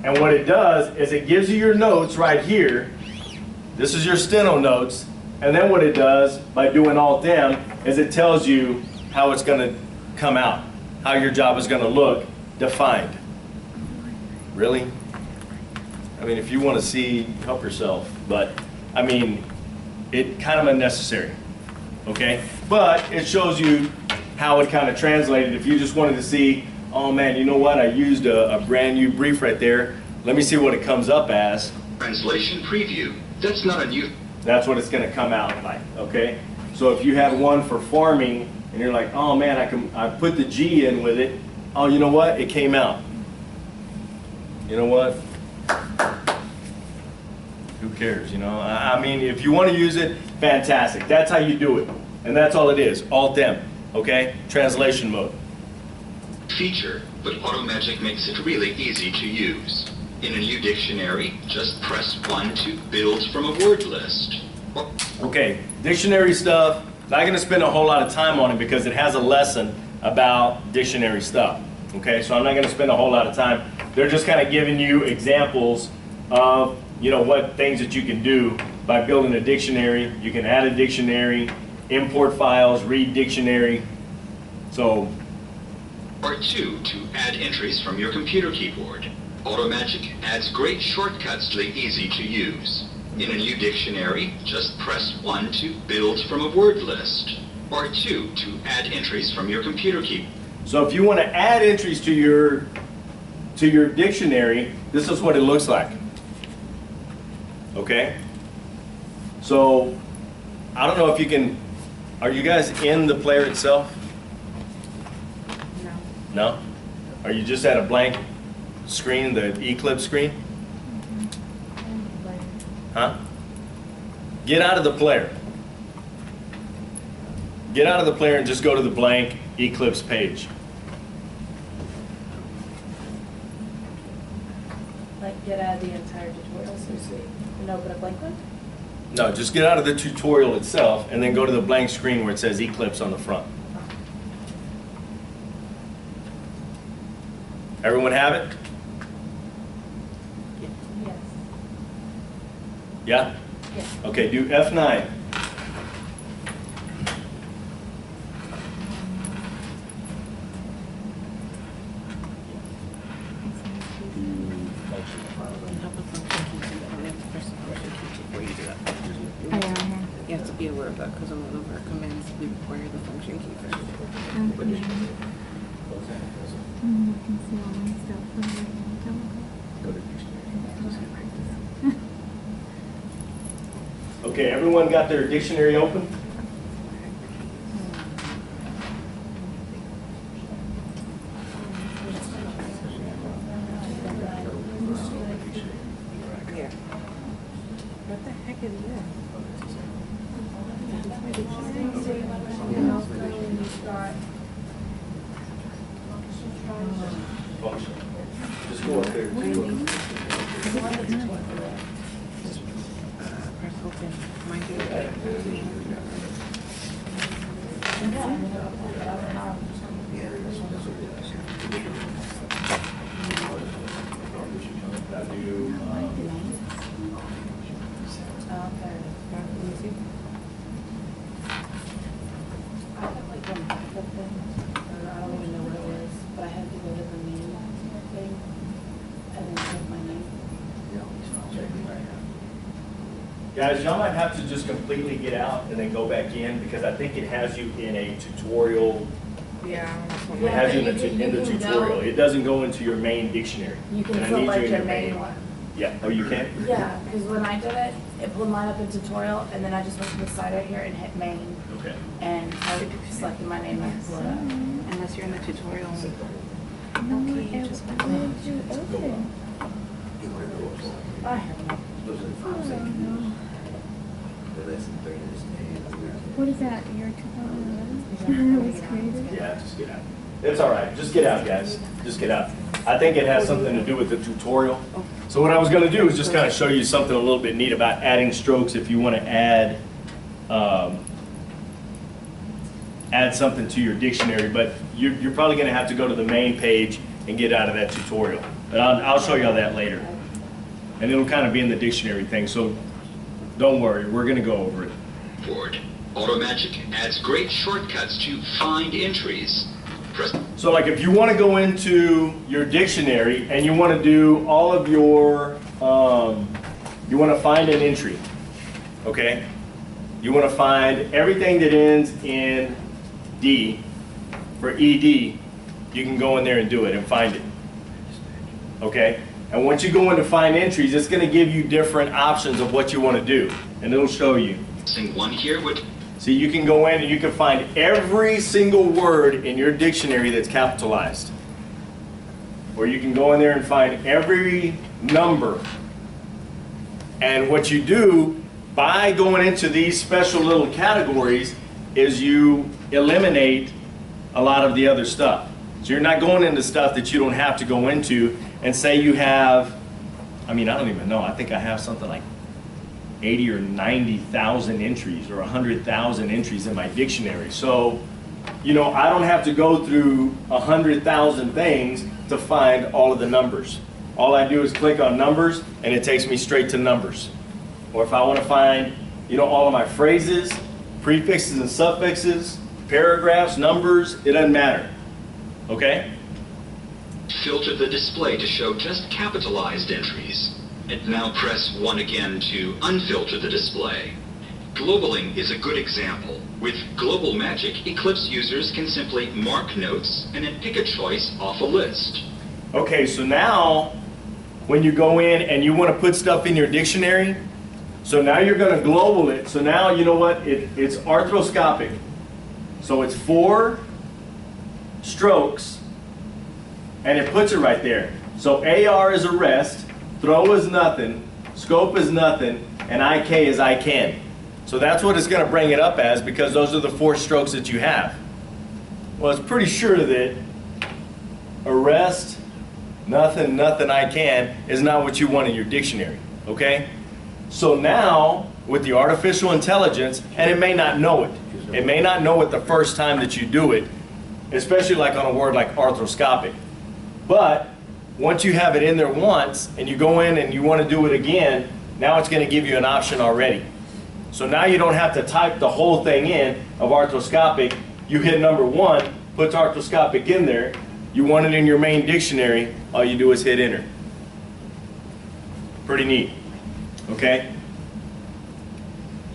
And what it does is it gives you your notes right here. This is your steno notes. And then what it does by doing Alt-M is it tells you how it's going to come out, how your job is going to look defined. Really? I mean, if you want to see, help yourself. But, I mean, it kind of unnecessary, okay? But it shows you how it kind of translated. If you just wanted to see, oh man, you know what? I used a brand new brief right there. Let me see what it comes up as. translation preview. That's not a new. That's what it's going to come out like, okay? So if you have one for farming and you're like, oh man, I put the G in with it. Oh, you know what? It came out. You know what? Who cares, you know? I mean, if you want to use it, fantastic. That's how you do it. And that's all it is, Alt-M, okay? Translation mode. Feature, but Automagic makes it really easy to use. In a new dictionary, just press 1 to build from a word list. Okay, dictionary stuff, not going to spend a whole lot of time on it because it has a lesson about dictionary stuff. Okay, so I'm not going to spend a whole lot of time. They're just kind of giving you examples of, you know, what things that you can do by building a dictionary. You can add a dictionary, import files, read dictionary. So, Or 2 to add entries from your computer keyboard. Automagic adds great shortcuts to make easy to use. In a new dictionary, just press 1 to build from a word list. Or 2 to add entries from your computer keyboard. so if you want to add entries to your dictionary, this is what it looks like. Okay? So, I don't know if you can, are you guys in the player itself? No. No? Are you just at a blank screen, the Eclipse screen? Huh? Get out of the player. Get out of the player and just go to the blank Eclipse page. Like get out of the entire tutorial, so to speak, and open a blank one? No, just get out of the tutorial itself and then go to the blank screen where it says Eclipse on the front. Everyone have it? Yes. Yeah? Yes. Okay, do F9. You have to be aware of that because on one of our commands we require the function key first. You can see all my stuff from right now. Okay, everyone got their dictionary open? Yeah. What the heck is this? Function. Just go up there. Press open. Mine I don't even know what it was, but I had to go to the main thing and then type my name. Guys, y'all might have to just completely get out and then go back in because I think it has you in a tutorial. Yeah. It has you in but the you can tutorial. go- It doesn't go into your main dictionary. You can And I need select in your main one. Yeah. Oh, you can? Yeah, because when I did it, it pulled mine up in tutorial, and then I just went to the side right here and hit main, Okay. and I selected my name and pulled it up. Unless you're in the tutorial. No, Okay, it just won't do open. Bye. Oh, no. What is that, year 2011? It was created? Yeah, just get out. It's all right. Just get out, guys. Just get out. I think it has something to do with the tutorial. So what I was going to do is just kind of show you something a little bit neat about adding strokes if you want to add something to your dictionary. But you're probably going to have to go to the main page and get out of that tutorial. But I'll show you all that later. And it'll kind of be in the dictionary thing. So don't worry. We're going to go over it. Board. AutoMagic adds great shortcuts to find entries. Press. So like if you want to go into your dictionary and you want to do all of your, you want to find an entry, okay? You want to find everything that ends in D for ED, you can go in there and do it and find it, okay? And once you go into find entries, it's going to give you different options of what you want to do, and it'll show you. One here would. See, you can go in and you can find every single word in your dictionary that's capitalized. Or you can go in there and find every number. And what you do by going into these special little categories is you eliminate a lot of the other stuff. So you're not going into stuff that you don't have to go into. And say you have, I don't even know, I think I have something like 80 or 90,000 entries or 100,000 entries in my dictionary. So, I don't have to go through 100,000 things to find all of the numbers. All I do is click on numbers and it takes me straight to numbers. Or if I want to find, all of my phrases, prefixes and suffixes, paragraphs, numbers, it doesn't matter. Okay? Filter the display to show just capitalized entries. And now press 1 again to unfilter the display. Globaling is a good example. With Global Magic, Eclipse users can simply mark notes and then pick a choice off a list. Okay, so now when you go in and you want to put stuff in your dictionary, so now you're going to global it. So now you know what? It's arthroscopic. So it's 4 strokes and it puts it right there. So AR is arrest. Throw is nothing, scope is nothing, and IK is I can. So that's what it's going to bring it up as because those are the 4 strokes that you have. Well, it's pretty sure that arrest, nothing, I can is not what you want in your dictionary, okay? So now, with the artificial intelligence, and it may not know it. It may not know it the first time that you do it, especially like on a word like arthroscopic. But once you have it in there once and you go in and you want to do it again, now it's going to give you an option already. So now you don't have to type the whole thing in of arthroscopic. You hit number 1, puts arthroscopic in there. You want it in your main dictionary, all you do is hit enter. Pretty neat. Okay?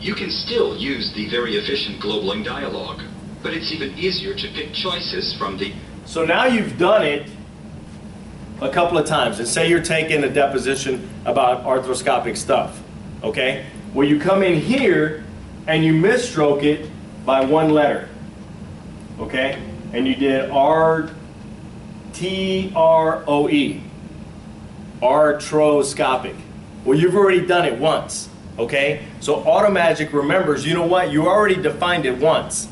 You can still use the very efficient globaling dialog, but it's even easier to pick choices from the. So now you've done it a couple of times, and say you're taking a deposition about arthroscopic stuff, okay? Well, you come in here and you misstroke it by 1 letter, okay? And you did R-T-R-O-E, arthroscopic. Well, you've already done it once, okay? So AutoMagic remembers, you know what? You already defined it once.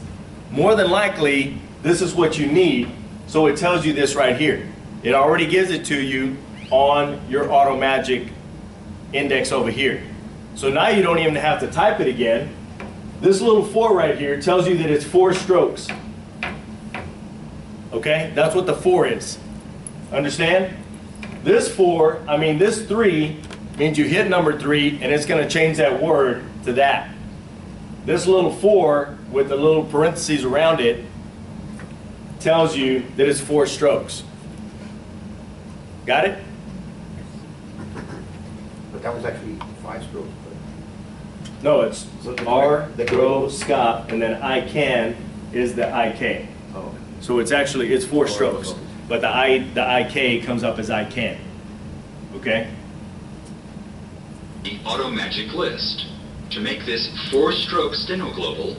More than likely, this is what you need, so it tells you this right here. It already gives it to you on your AutoMagic index over here. So now you don't even have to type it again. This little 4 right here tells you that it's 4 strokes. Okay? That's what the 4 is. Understand? This 3 means you hit number 3 and it's going to change that word to that. This little 4 with the little parentheses around it tells you that it's 4 strokes. Got it? But that was actually 5 strokes. No, it's arthroscop, and then I can is the IK. Oh. So it's 4 strokes, but the IK comes up as I can. Okay? The AutoMagic list. To make this 4-stroke stenoglobal,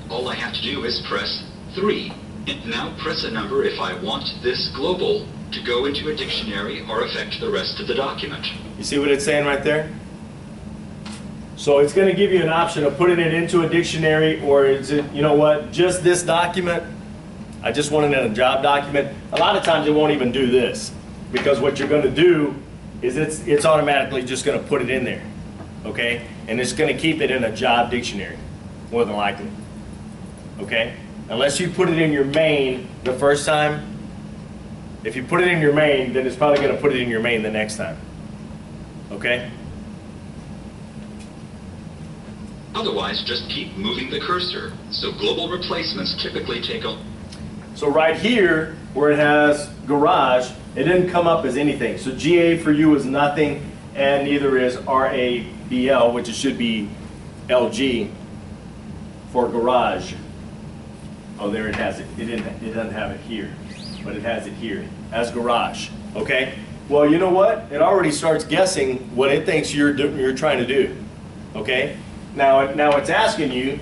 all I have to do is press 3. And now press a number if I want this global to go into a dictionary or affect the rest of the document. You see what it's saying right there? So it's going to give you an option of putting it into a dictionary, or is it, you know what, just this document? I just want it in a job document. A lot of times it won't even do this, because what you're going to do is it's automatically just going to put it in there, okay? And it's going to keep it in a job dictionary, more than likely, okay? Unless you put it in your main the first time. If you put it in your main, then it's probably going to put it in your main the next time, okay? Otherwise, just keep moving the cursor. So global replacements typically take a... So right here, where it has garage, it didn't come up as anything. So GA for you is nothing, and neither is RABL, which it should be LG for garage. Oh, there it has it. It doesn't have it here, but it has it here as garage. Okay. Well, you know what? It already starts guessing what it thinks you're trying to do. Okay. Now it's asking you.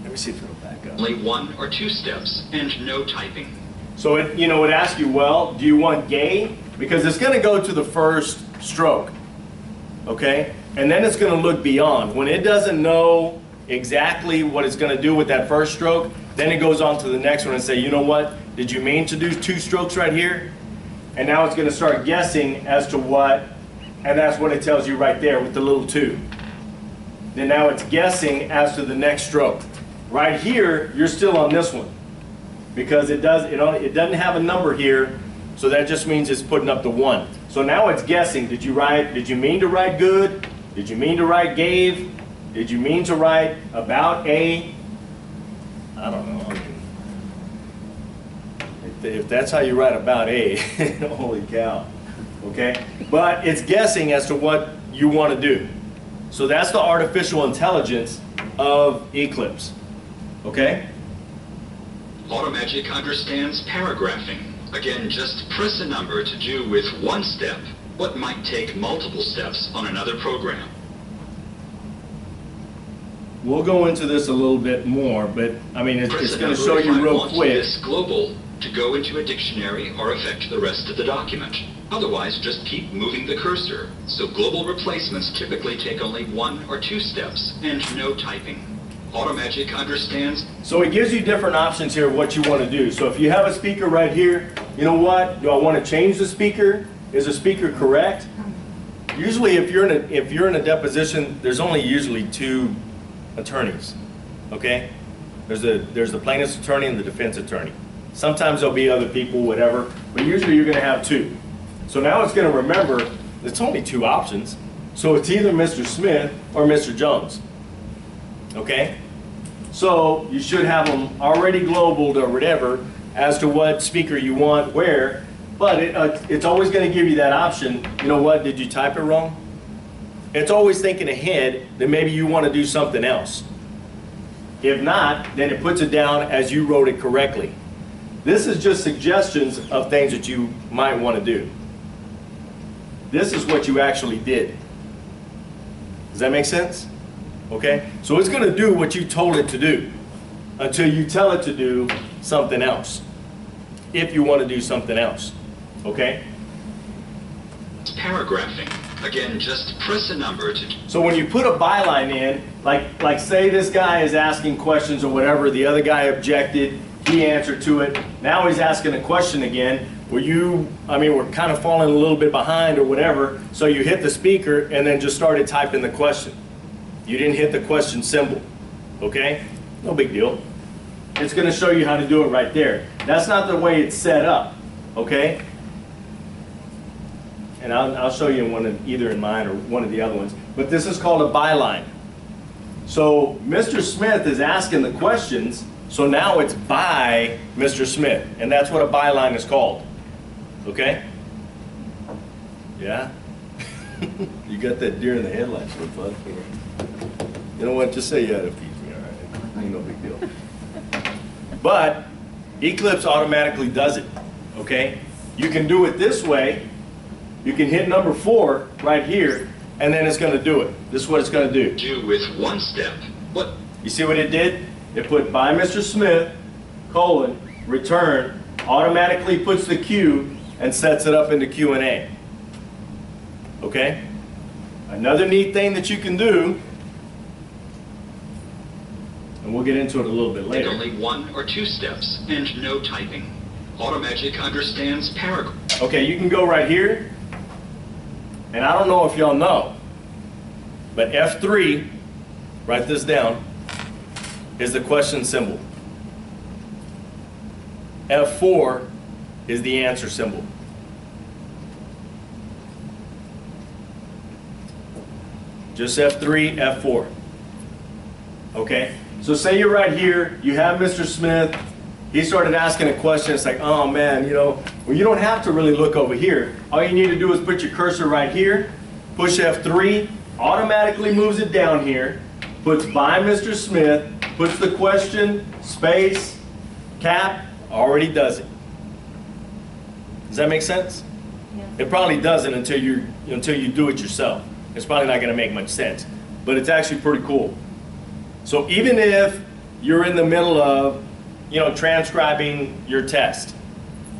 Let me see if it'll back up. Only 1 or 2 steps and no typing. So it asks you, well, do you want gay? Because it's going to go to the first stroke. Okay. And then it's going to look beyond. When it doesn't know exactly what it's going to do with that first stroke, then it goes on to the next one and say, you know what? Did you mean to do 2 strokes right here? And now it's going to start guessing as to what, and that's what it tells you right there with the little 2. Then now it's guessing as to the next stroke. Right here, you're still on this one because it doesn't have a number here, so that just means it's putting up the 1. So now it's guessing. Did you mean to write good? Did you mean to write gave? Did you mean to write about a? I don't know. I mean, if that's how you write about a, holy cow. Okay? But it's guessing as to what you want to do. So that's the artificial intelligence of Eclipse. Okay? Automagic understands paragraphing. Again, just press a number to do with 1 step what might take multiple steps on another program. We'll go into this a little bit more, but I mean, it's going to show you real quick. This global to go into a dictionary or affect the rest of the document. Otherwise, just keep moving the cursor. So global replacements typically take only 1 or 2 steps and no typing. Automagic understands. So it gives you different options here of what you want to do. So if you have a speaker right here, you know what? Do I want to change the speaker? Is the speaker correct? Usually if you're in a deposition, there's only usually 2 attorneys. Okay? There's the plaintiff's attorney and the defense attorney. Sometimes there'll be other people, whatever, but usually you're going to have 2. So now it's going to remember it's only 2 options. So it's either Mr. Smith or Mr. Jones. Okay? So you should have them already globaled or whatever as to what speaker you want where, but it's always going to give you that option. You know what? Did you type it wrong? It's always thinking ahead that maybe you want to do something else. If not, then it puts it down as you wrote it correctly. This is just suggestions of things that you might want to do. This is what you actually did. Does that make sense? Okay? So it's going to do what you told it to do until you tell it to do something else. If you want to do something else. Okay? Paragraphing. Again, just press a number to... So when you put a byline in, like say this guy is asking questions or whatever, the other guy objected, he answered to it, now he's asking a question again, we're kind of falling a little bit behind or whatever, so you hit the speaker and then just started typing the question. You didn't hit the question symbol, okay? No big deal. It's going to show you how to do it right there. That's not the way it's set up, okay? And I'll show you either in mine or one of the other ones. But this is called a byline. So Mr. Smith is asking the questions, so now it's by Mr. Smith. And that's what a byline is called. Okay? Yeah? You got that deer in the headlights for fun. You know what? Just say you had a piece. All right. Ain't no big deal. But Eclipse automatically does it. Okay? You can do it this way. You can hit number 4 right here, and then it's going to do it. This is what it's going to do. Do with 1 step. What? You see what it did? It put by Mr. Smith, colon, return, automatically puts the Q and sets it up into Q&A. Okay? Another neat thing that you can do And we'll get into it a little bit Take later. only 1 or 2 steps and no typing. Automagic understands paragraph. Okay, you can go right here. And I don't know if y'all know, but F3, write this down, is the question symbol. F4 is the answer symbol. Just F3, F4. Okay? So say you're right here, you have Mr. Smith, he started asking a question, it's like, oh man, you know, well you don't have to really look over here. All you need to do is put your cursor right here, push F3, automatically moves it down here, puts by Mr. Smith, puts the question, space, cap, already does it. Does that make sense? Yeah. It probably doesn't until you do it yourself. It's probably not going to make much sense, but it's actually pretty cool. So even if you're in the middle of, you know, transcribing your test,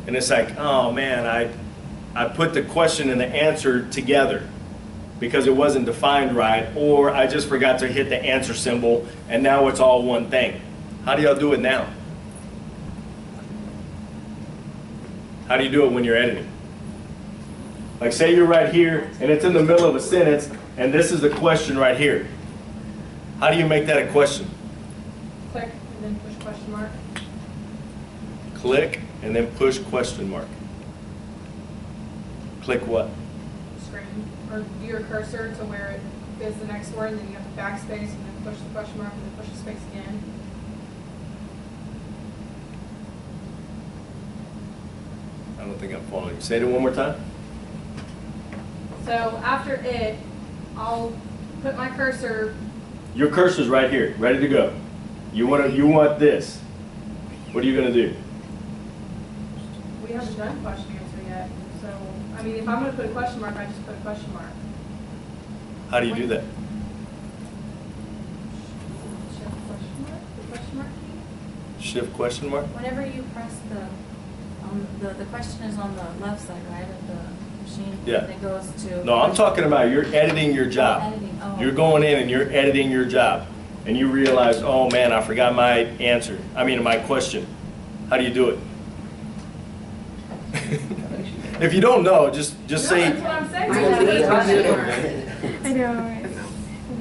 and it's like, oh man, I put the question and the answer together because it wasn't defined right, or I just forgot to hit the answer symbol, and now it's all one thing. How do y'all do it now? How do you do it when you're editing? Like say you're right here and it's in the middle of a sentence and this is the question right here. How do you make that a question? Click and then push question mark. Click and then push question mark. Click what? Screen. Or do your cursor to where it is the next word, and then you have to backspace and then push the question mark and then push the space again. I don't think I'm following you. Say it one more time. So after it, I'll put my cursor. Your cursor's right here, ready to go. You want this. What are you going to do? We haven't done question answer yet. So, I mean, if I'm going to put a question mark, I just put a question mark. How do you do that? Shift question mark? The question mark key? Shift question mark? Whenever you press the question is on the left side, right, of the machine? Yeah. It goes to. No, I'm talking about you're editing your job. Editing, oh. You're going in and you're editing your job. And you realize, oh man, I forgot my answer. I mean, my question. How do you do it? If you don't know, just say, That's what I'm saying. I know, right?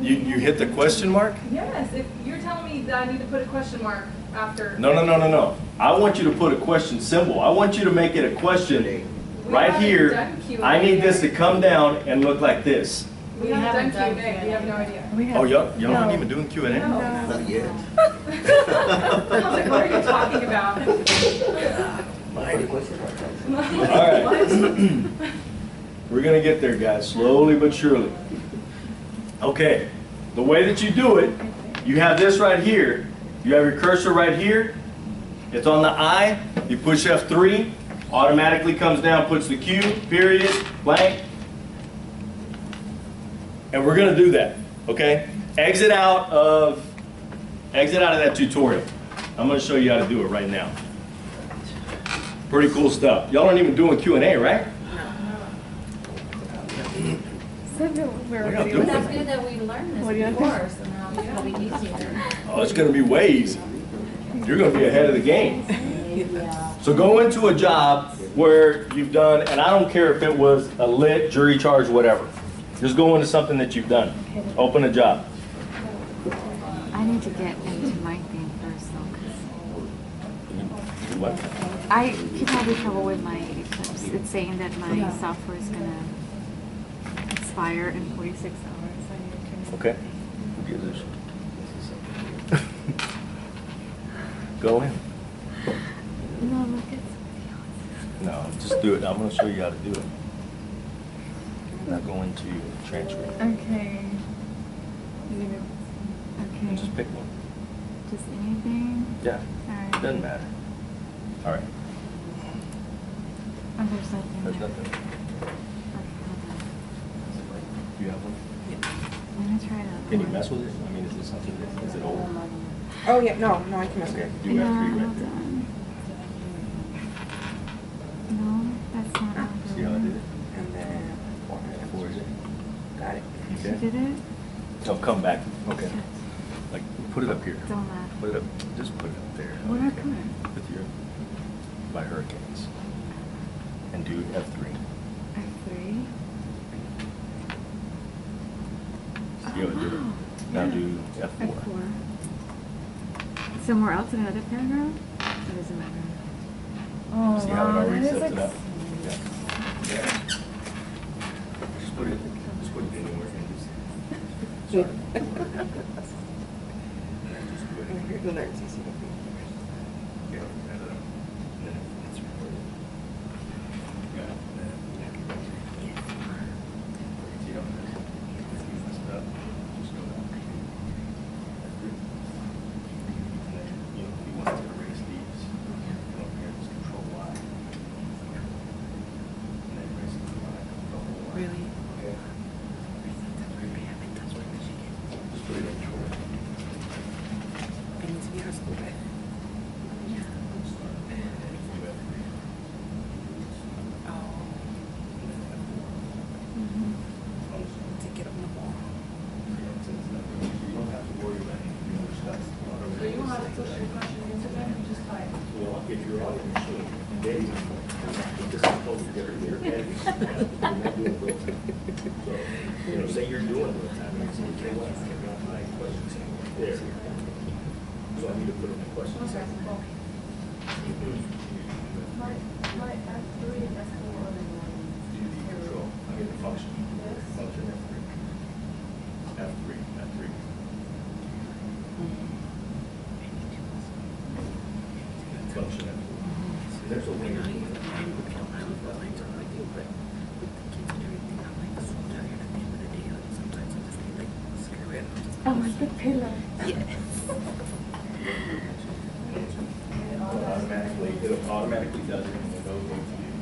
you hit the question mark? Yes, if you're telling me that I need to put a question mark after. No. I want you to put a question symbol. I want you to make it a question right haven't here. done Q&A I need this to yet. come down and look like this. We haven't done Q&A, we have no idea. We have, Oh, y'all aren't no. even doing Q&A? No. Not yet. I was like, what are you talking about? All right. We're going to get there, guys, slowly but surely. Okay, the way that you do it, you have this right here. You have your cursor right here. It's on the I. You push F3, automatically comes down, puts the Q, period, blank. And we're going to do that, okay? Exit out of that tutorial. I'm going to show you how to do it right now. Pretty cool stuff. Y'all aren't even doing Q&A, right? So we're What are y'all already- doing? That's good that we learned What do you this think? before, so now it'll be easier. Oh, it's going to be way easy. You're going to be ahead of the game. So go into a job where you've done, and I don't care if it was a lit, jury charge, whatever. Just go into something that you've done. Open a job. I need to get into my thing first though, because What? I keep having trouble with my, it's saying that my software is gonna expire in 46 hours. I need to turn it. Okay. Go in. No, look at somebody else. No, just do it. I'm going to show you how to do it. Now go into transfer. Okay. Okay. Just pick one. Just anything? Yeah. Alright. Doesn't matter. All right. Oh, there's nothing There's there. nothing. Okay, hold on. Do you have one? I'm gonna try to. Can you mess with it? I mean, is it something that, is it old? Oh, yeah, no, I can mess with Okay. it. Do you have three right hold there? on. No, that's not. See how I did it? And then, Four is it? got it. She Okay. did it? So come back. Okay. Like Put it up here. Don't laugh. Put it up. Just put it up there. What are color? With your by hurricanes. And do F3. F3. You know, do, now do F4. F4. Somewhere else in another paragraph? It doesn't matter. Oh, See how it already that is sets it up? like- Yeah. Just put it anywhere. Sorry. Here's the next. Yeah, and then it's recorded. Yeah. You don't have to- if you mess it up, just go down. And then, you know, if you want to erase these, come up here, just control Y. And then erase the Y, control Y. Really? Okay. Just put it in short. It needs to be high school day. Oh. Take it on the wall. You don't have to worry about any other stuff. So you don't have to push your question into them, you just type. Well, if you're on your machine, Dave, this is supposed to get her there, and you're not doing real time. So, you know, say you're doing real time, and you say, okay, well, I got my questions there. So I need to put in my questions. Okay, well, my F3 and F4 are the Do the control, I get the function. Function F3. F3. Function F3. There's a way. Oh, it's the pillow. It automatically does it when it goes into you.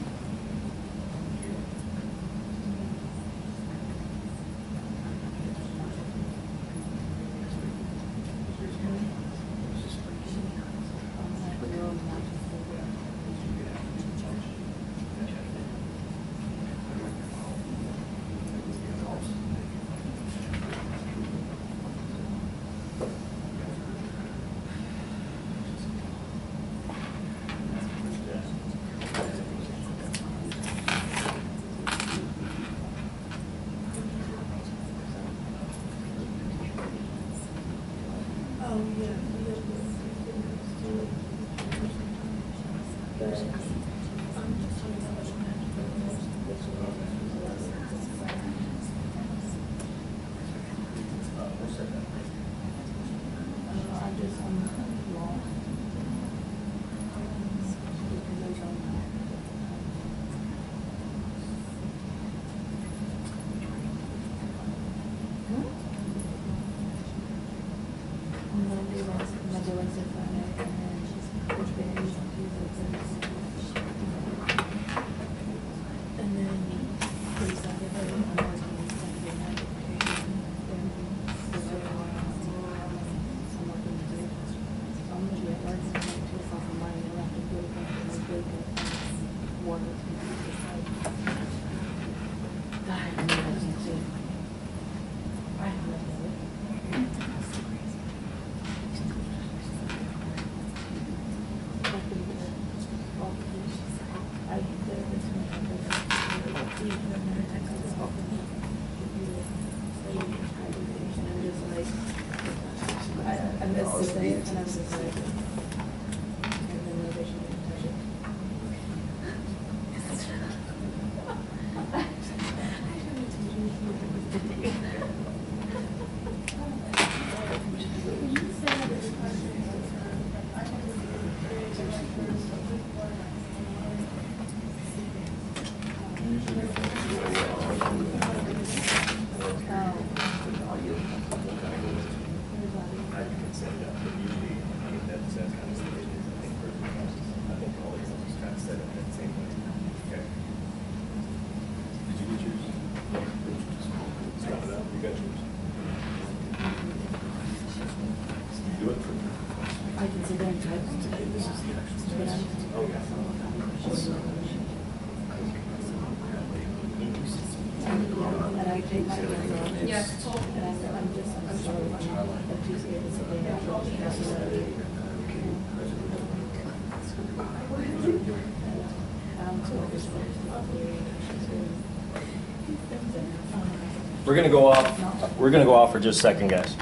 Yes. And I'm just, I'm sorry, I'm just here to say that. We're gonna go off for just a second, guys.